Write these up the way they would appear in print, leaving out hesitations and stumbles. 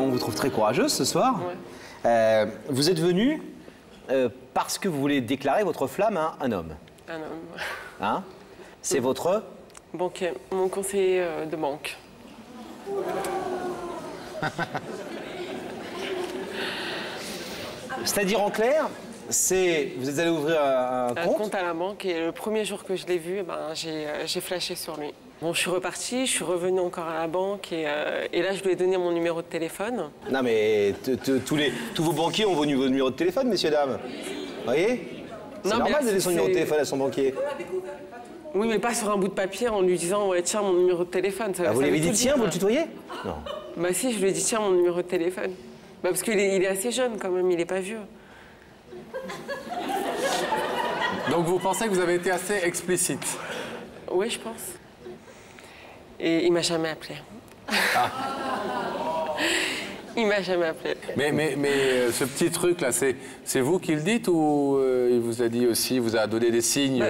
on vous trouve très courageuse ce soir. Ouais. Vous êtes venue parce que vous voulez déclarer votre flamme à un homme. Un homme. Hein? C'est votre... Banquier, mon conseiller de banque. C'est-à-dire en clair, vous êtes allé ouvrir un compte à la banque et le premier jour que je l'ai vu, j'ai flashé sur lui. Bon, je suis repartie, je suis revenue encore à la banque et là, je lui ai donné mon numéro de téléphone. Non mais tous vos banquiers ont vos numéros de téléphone, messieurs, dames. Vous voyez? C'est normal de donner son numéro de téléphone à son banquier. Oui, mais pas sur un bout de papier en lui disant « Ouais, tiens, mon numéro de téléphone ». Vous lui avez dit « Tiens, vous le tutoyez » Non. Bah si, je lui ai dit « Tiens, mon numéro de téléphone ». Bah parce qu'il est assez jeune quand même, il n'est pas vieux. Donc vous pensez que vous avez été assez explicite? Oui, je pense. Et il m'a jamais appelé. Ah. Il m'a jamais appelé. Mais ce petit truc là, c'est vous qui le dites ou il vous a dit aussi, il vous a donné des signes?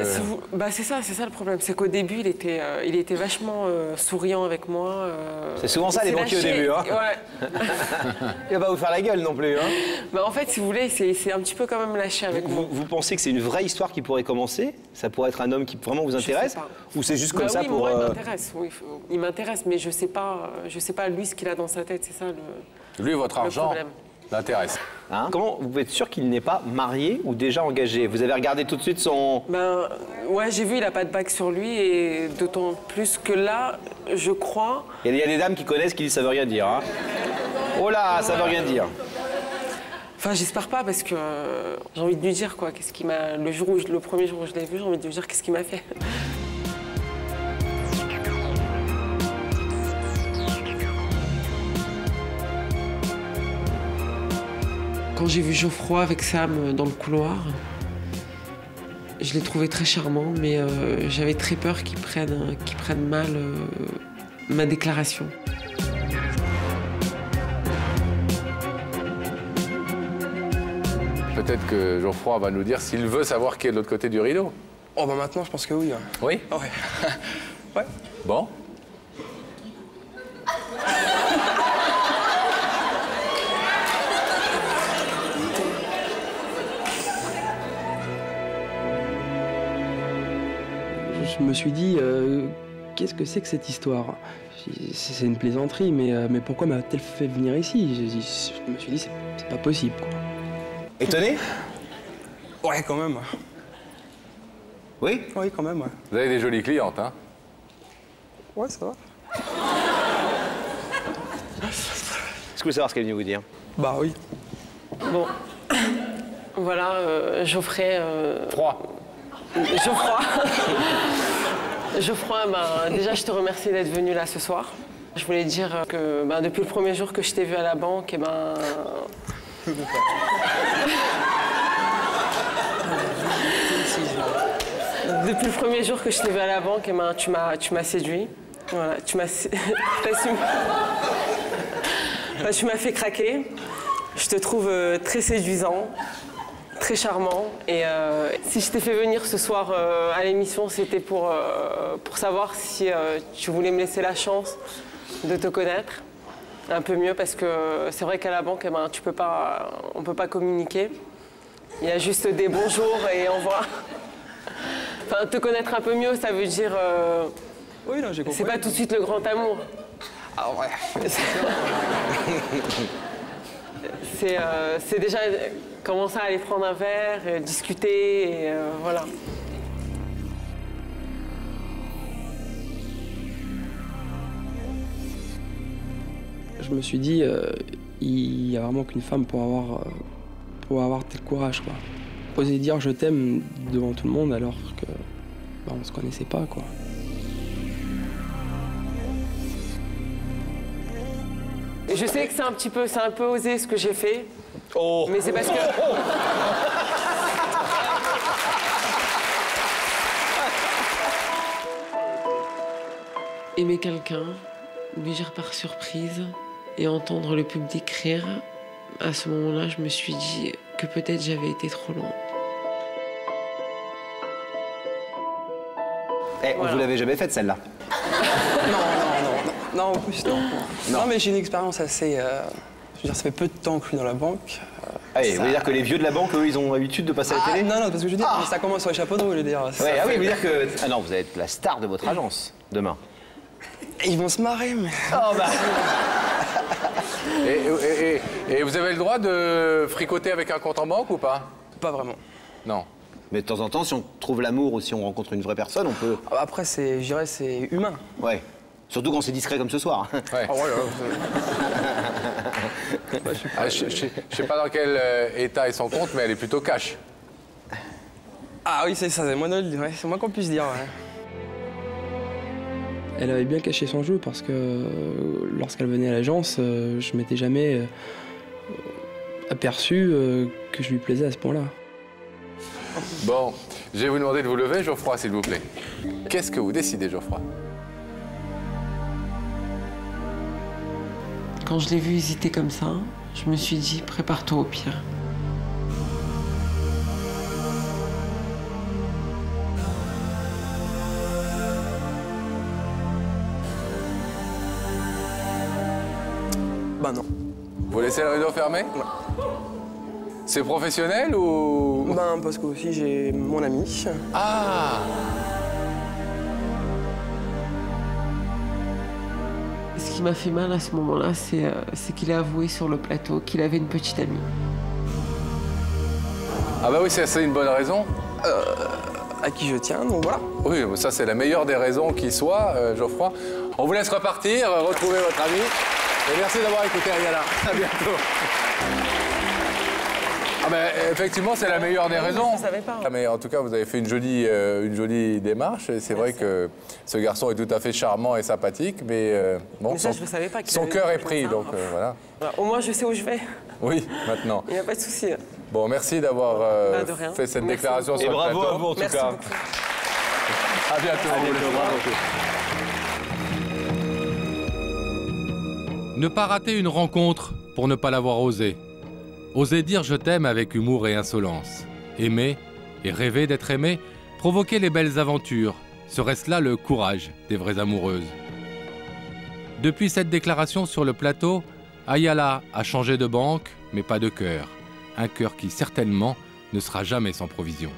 C'est ça le problème. C'est qu'au début, il était vachement souriant avec moi. C'est souvent ça les banquiers au début, hein? Ouais. Il va pas vous faire la gueule non plus, hein? Bah, en fait, si vous voulez, c'est un petit peu quand même lâché avec moi. Vous pensez que c'est une vraie histoire qui pourrait commencer? Ça pourrait être un homme qui vraiment vous intéresse? Ou c'est juste comme ça oui, pour... Moi, il m'intéresse, oui. Il m'intéresse, mais je sais pas lui ce qu'il a dans sa tête, c'est ça le... Lui, votre argent l'intéresse. Hein? Comment vous pouvez être sûr qu'il n'est pas marié ou déjà engagé? Vous avez regardé tout de suite son... Ouais, j'ai vu, il n'a pas de bague sur lui et d'autant plus que là, je crois... Il y a des dames qui connaissent qui disent ça veut rien dire. Hein? Oh là, ça veut rien dire. Enfin, j'espère pas parce que j'ai envie de lui dire quoi. Qu'est-ce qui m'a... Le premier jour où je l'ai vu, j'ai envie de lui dire qu'est-ce qu'il m'a fait. Quand j'ai vu Geoffroy avec Sam dans le couloir, je l'ai trouvé très charmant, mais j'avais très peur qu'il prenne mal ma déclaration. Peut-être que Geoffroy va nous dire s'il veut savoir qui est de l'autre côté du rideau. Oh bah maintenant, je pense que oui. Oui? Ouais. Ouais. Bon. Je me suis dit, qu'est-ce que c'est que cette histoire? C'est une plaisanterie, mais pourquoi m'a-t-elle fait venir ici? Je me suis dit, c'est pas possible, quoi. Étonné? Ouais, quand même. Oui? Oui, quand même, ouais. Vous avez des jolies clientes, hein? Ouais, ça va. Est-ce que vous voulez savoir ce qu'elle est venue vous dire? Bah oui. Bon, voilà, Geoffrey... Geoffroy, déjà, je te remercie d'être venu là ce soir. Je voulais dire que depuis le premier jour que je t'ai vu à la banque, depuis le premier jour que je t'ai vu à la banque, tu m'as séduit. Voilà, tu m'as fait craquer. Je te trouve très séduisant, très charmant. Et si je t'ai fait venir ce soir à l'émission, c'était pour savoir si tu voulais me laisser la chance de te connaître un peu mieux, parce que c'est vrai qu'à la banque, on peut pas communiquer. Il y a juste des bonjours et on voit. Enfin, te connaître un peu mieux, ça veut dire. Oui, non, j'ai compris. C'est pas tout de suite le grand amour. Ah ouais. C'est déjà commencer à aller prendre un verre, discuter, et voilà. Je me suis dit, il y a vraiment qu'une femme pour avoir tel courage, quoi. Oser dire je t'aime devant tout le monde alors que on se connaissait pas, quoi. Et je sais que c'est un peu osé ce que j'ai fait. Oh. Mais c'est parce que... Aimer quelqu'un, lui dire par surprise et entendre le public rire, à ce moment-là, je me suis dit que peut-être j'avais été trop loin. Voilà. Vous l'avez jamais faite celle-là? Non, en plus non. Non, mais j'ai une expérience assez Je veux dire, ça fait peu de temps que je suis dans la banque. Allez, vous voulez dire que les vieux de la banque, eux, ils ont l'habitude de passer à la télé? Non, parce que je veux dire, ça commence sur les chapeaux de roue, je veux dire. Ouais, ah oui, vous dire que... Ah non, vous allez être la star de votre agence, demain. Ils vont se marrer, mais... Oh bah... Et vous avez le droit de fricoter avec un compte en banque ou pas? Pas vraiment. Non. Mais de temps en temps, si on trouve l'amour ou si on rencontre une vraie personne, on peut... Après, je dirais, c'est humain. Ouais. Surtout quand c'est discret comme ce soir. Ouais. Ah ouais, Je sais pas dans quel état est son compte, mais elle est plutôt cash. Ah oui, c'est ça, c'est moins qu'on puisse dire. Ouais. Elle avait bien caché son jeu parce que lorsqu'elle venait à l'agence, je m'étais jamais aperçu que je lui plaisais à ce point-là. Bon, je vais vous demander de vous lever, Geoffroy, s'il vous plaît. Qu'est-ce que vous décidez, Geoffroy? Quand je l'ai vu hésiter comme ça, je me suis dit, prépare-toi au pire. Bah non. Vous laissez le rideau fermé? Ouais. C'est professionnel ou... Ben, parce que aussi j'ai mon ami. Ah! Ce qui m'a fait mal à ce moment-là, c'est qu'il a avoué sur le plateau qu'il avait une petite amie. Ah bah oui, c'est une bonne raison. À qui je tiens, donc voilà. Oui, ça c'est la meilleure des raisons qui soit, Geoffroy. On vous laisse repartir, retrouver votre ami. Et merci d'avoir écouté Ayala. À bientôt. Ah ben, effectivement, c'est la meilleure des raisons. Je savais pas. Ah, mais en tout cas, vous avez fait une jolie démarche. Et c'est vrai que ce garçon est tout à fait charmant et sympathique, mais bon, Mais ça, je ne savais pas qu'il son avait cœur est fait pris, ça. donc voilà. Voilà, au moins, je sais où je vais. Oui, maintenant. Il n'y a pas de souci. Bon, merci d'avoir de rien. fait cette Merci déclaration beaucoup. sur Et le bravo plateau. à vous, en tout Merci cas. beaucoup. À bientôt. Ne pas rater une rencontre pour ne pas l'avoir osé. Oser dire je t'aime avec humour et insolence. Aimer et rêver d'être aimé, provoquer les belles aventures. Serait-ce là le courage des vraies amoureuses? Depuis cette déclaration sur le plateau, Ayala a changé de banque, mais pas de cœur. Un cœur qui certainement ne sera jamais sans provision.